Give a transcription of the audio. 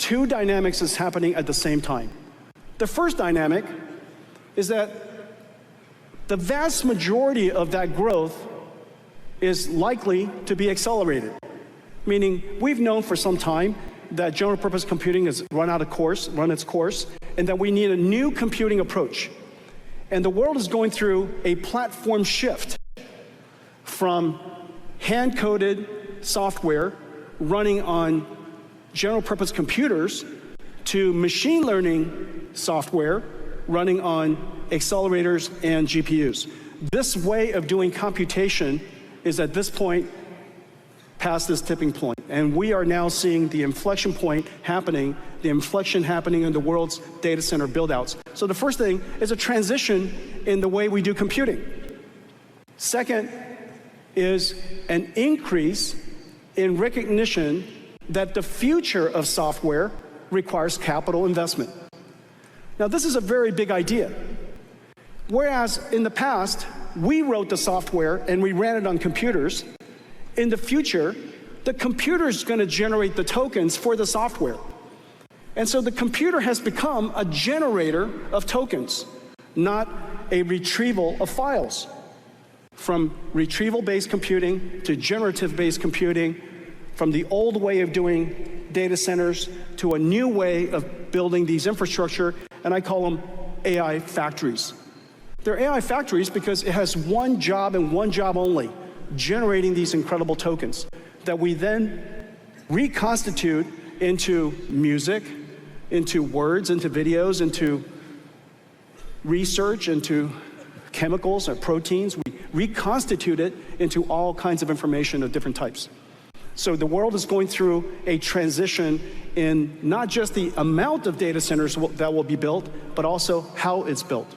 two dynamics is happening at the same time. The first dynamic is that the vast majority of that growth is likely to be accelerated. Meaning, we've known for some time that general purpose computing has run its course, and that we need a new computing approach. And the world is going through a platform shift from hand-coded software running on general purpose computers to machine learning software running on accelerators and GPUs. This way of doing computation is at this point past this tipping point. And we are now seeing the inflection point happening, the inflection happening in the world's data center build-outs. So the first thing is a transition in the way we do computing. Second is an increase in recognition that the future of software requires capital investment. Now, this is a very big idea. Whereas in the past, we wrote the software and we ran it on computers, in the future, the computer is going to generate the tokens for the software. And so the computer has become a generator of tokens, not a retrieval of files. From retrieval-based computing to generative-based computing, from the old way of doing data centers to a new way of building these infrastructure, and I call them AI factories. They're AI factories because it has one job and one job only, generating these incredible tokens that we then reconstitute into music, into words, into videos, into research, into chemicals or proteins. We reconstitute it into all kinds of information of different types. So the world is going through a transition in not just the amount of data centers that will be built, but also how it's built.